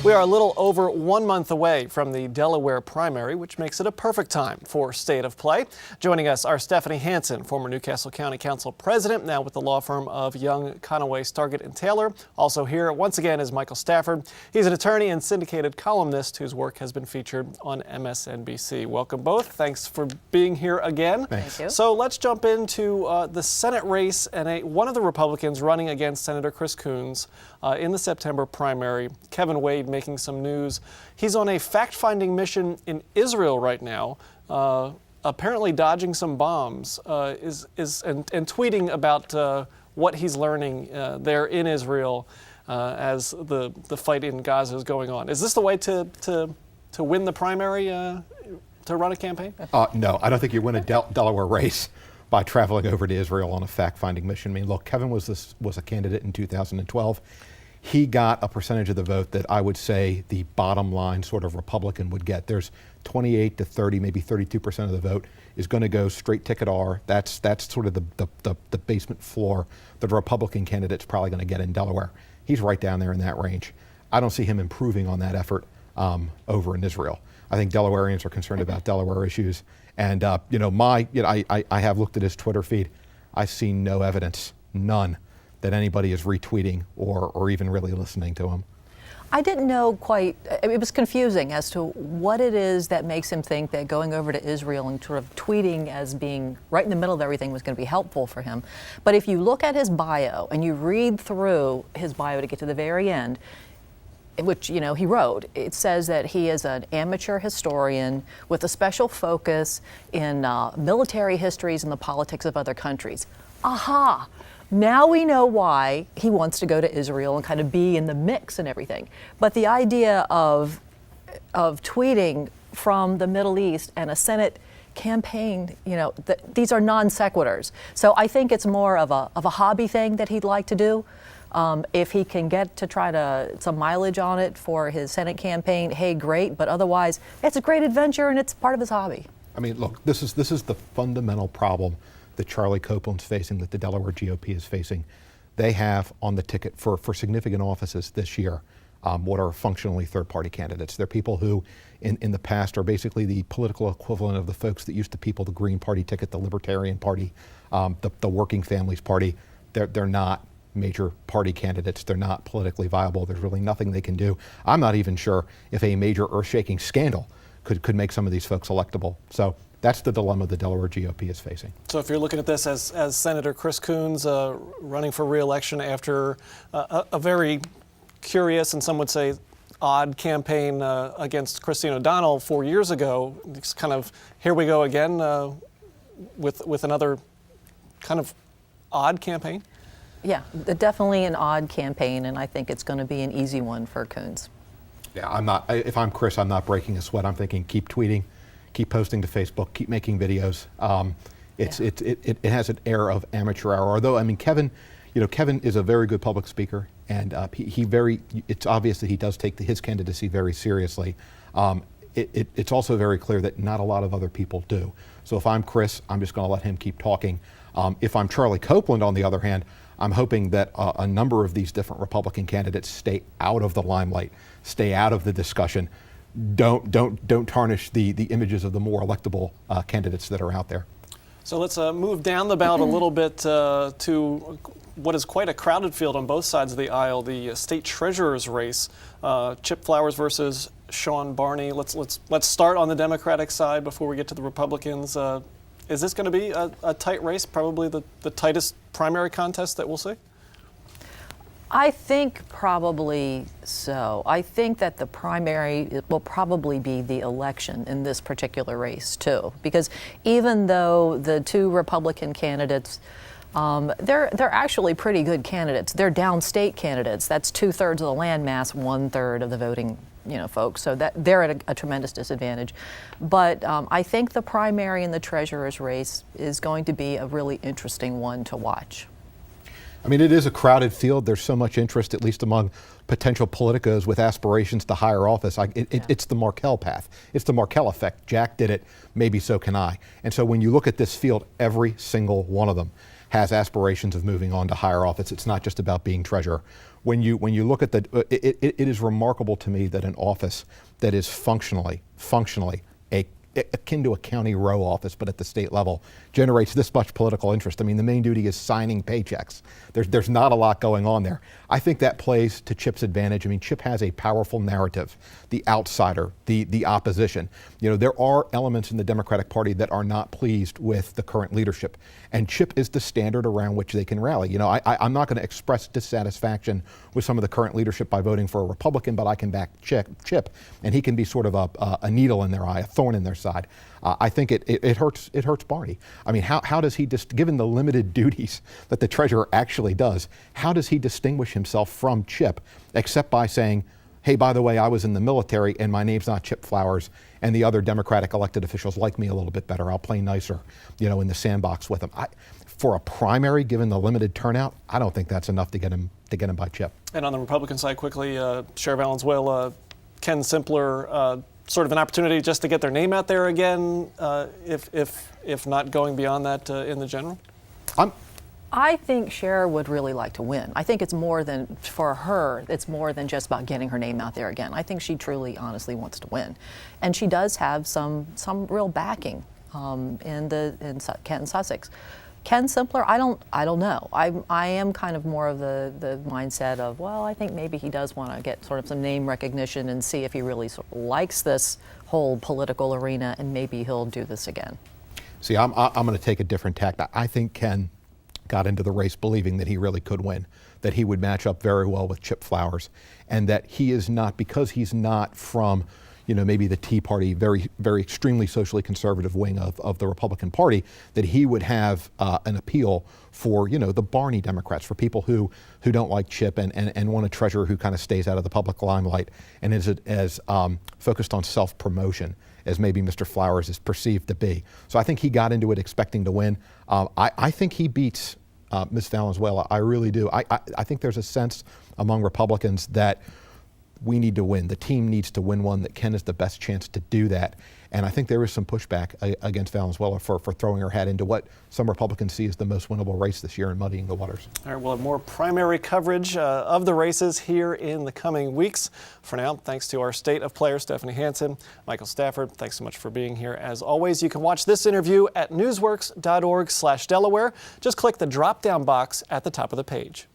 We are a little over 1 month away from the Delaware primary, which makes it a perfect time for State of Play. Joining us are Stephanie Hansen, former Newcastle County Council president, now with the law firm of Young, Conaway, Stargett and Taylor. Also here once again is Michael Stafford. He's an attorney and syndicated columnist whose work has been featured on MSNBC. Welcome both. Thanks for being here again. Thank you. So let's jump into the Senate race and one of the Republicans running against Senator Chris Coons in the September primary. Kevin Wade making some news. He's on a fact-finding mission in Israel right now, apparently dodging some bombs, and tweeting about what he's learning there in Israel as the fight in Gaza is going on. Is this the way to win the primary, to run a campaign? No, I don't think you win a Delaware race by traveling over to Israel on a fact-finding mission. I mean, look, Kevin was a candidate in 2012. He got a percentage of the vote that I would say the bottom line sort of Republican would get. There's 28 to 30, maybe 32% of the vote is going to go straight ticket R. That's sort of the basement floor that the Republican candidate's probably going to get in Delaware. He's right down there in that range. I don't see him improving on that effort over in Israel. I think Delawareans are concerned about Delaware issues. And I have looked at his Twitter feed. I've seen no evidence, none, that anybody is retweeting or even really listening to him. I didn't know quite, it was confusing as to what it is that makes him think that going over to Israel and sort of tweeting as being right in the middle of everything was going to be helpful for him. But if you look at his bio and you read through his bio to get to the very end, which, he wrote, it says that he is an amateur historian with a special focus in military histories and the politics of other countries. Aha! Now we know why he wants to go to Israel and kind of be in the mix and everything. But the idea of tweeting from the Middle East and a Senate campaign, these are non sequiturs. So I think it's more of a hobby thing that he'd like to do. If he can get to try some mileage on it for his Senate campaign, hey, great. But otherwise, it's a great adventure and it's part of his hobby. I mean, look, this is the fundamental problem that Charlie Copeland's facing, that the Delaware GOP is facing. They have on the ticket for significant offices this year what are functionally third-party candidates. They're people who, in the past, are basically the political equivalent of the folks that used to people the Green Party ticket, the Libertarian Party, the Working Families Party. They're not major party candidates. They're not politically viable. There's really nothing they can do. I'm not even sure if a major earth-shaking scandal could make some of these folks electable. So that's the dilemma the Delaware GOP is facing. So if you're looking at this as Senator Chris Coons running for re-election after a very curious and some would say odd campaign against Christine O'Donnell 4 years ago, it's kind of here we go again with another kind of odd campaign? Yeah, definitely an odd campaign, and I think it's going to be an easy one for Coons. Yeah, if I'm Chris, I'm not breaking a sweat. I'm thinking keep tweeting, keep posting to Facebook, keep making videos. It has an air of amateur hour. Although, I mean, Kevin is a very good public speaker, and it's obvious that he does take his candidacy very seriously. It's also very clear that not a lot of other people do. So if I'm Chris, I'm just going to let him keep talking. If I'm Charlie Copeland, on the other hand, I'm hoping that a number of these different Republican candidates stay out of the limelight, stay out of the discussion. Don't tarnish the images of the more electable candidates that are out there. So let's move down the ballot a little bit to what is quite a crowded field on both sides of the aisle, the state treasurer's race. Chip Flowers versus Sean Barney. Let's start on the Democratic side before we get to the Republicans. Is this going to be a tight race, probably the tightest primary contest that we'll see? I think probably so. I think that the primary will probably be the election in this particular race, too. Because even though the two Republican candidates, they're actually pretty good candidates. They're downstate candidates. That's 2/3 of the landmass, 1/3 of the voting folks, so that they're at a tremendous disadvantage. But I think the primary in the treasurer's race is going to be a really interesting one to watch. I mean, it is a crowded field. There's so much interest, at least among potential politicos with aspirations to higher office. It's the Markell path. It's the Markell effect. Jack did it, maybe so can I. And so when you look at this field, every single one of them has aspirations of moving on to higher office. It's not just about being treasurer. When you look at it is remarkable to me that an office that is functionally akin to a county row office, but at the state level, generates this much political interest. I mean, the main duty is signing paychecks. There's not a lot going on there. I think that plays to Chip's advantage. I mean, Chip has a powerful narrative, the outsider, the opposition. You know, there are elements in the Democratic Party that are not pleased with the current leadership, and Chip is the standard around which they can rally. You know, I'm not going to express dissatisfaction with some of the current leadership by voting for a Republican, but I can back Chip, and he can be sort of a needle in their eye, a thorn in their side. I think it hurts Barney. I mean, how does he, given the limited duties that the treasurer actually does, how does he distinguish himself from Chip except by saying, hey, by the way, I was in the military and my name's not Chip Flowers, and the other Democratic elected officials like me a little bit better. I'll play nicer, you know, in the sandbox with them. For a primary, given the limited turnout, I don't think that's enough to get him by Chip. And on the Republican side, quickly, Sharen Valenzuela, Ken Simpler, sort of an opportunity just to get their name out there again, if not going beyond that in the general? I think Cher would really like to win. I think it's more than, for her, it's more than just about getting her name out there again. I think she truly, honestly wants to win. And she does have some real backing in Kent and Sussex. Ken Simpler, I don't know. I am kind of more of the mindset of, well, I think maybe he does want to get sort of some name recognition and see if he really sort of likes this whole political arena, and maybe he'll do this again. See, I'm going to take a different tack. I think Ken got into the race believing that he really could win, that he would match up very well with Chip Flowers, and that he is not, because he's not from, you know, maybe the Tea Party, very, very extremely socially conservative wing of the Republican Party, that he would have an appeal for, you know, the Barney Democrats, for people who don't like Chip and want a treasurer who kind of stays out of the public limelight and is as focused on self-promotion as maybe Mr. Flowers is perceived to be. So I think he got into it expecting to win. I think he beats Ms. Valenzuela. I really do. I think there's a sense among Republicans that we need to win. The team needs to win one, that Ken is the best chance to do that. And I think there is some pushback against Valenzuela for throwing her hat into what some Republicans see as the most winnable race this year and muddying the waters. All right, we'll have more primary coverage of the races here in the coming weeks. For now, thanks to our state of players, Stephanie Hansen, Michael Stafford. Thanks so much for being here. As always, you can watch this interview at newsworks.org/Delaware. Just click the drop-down box at the top of the page.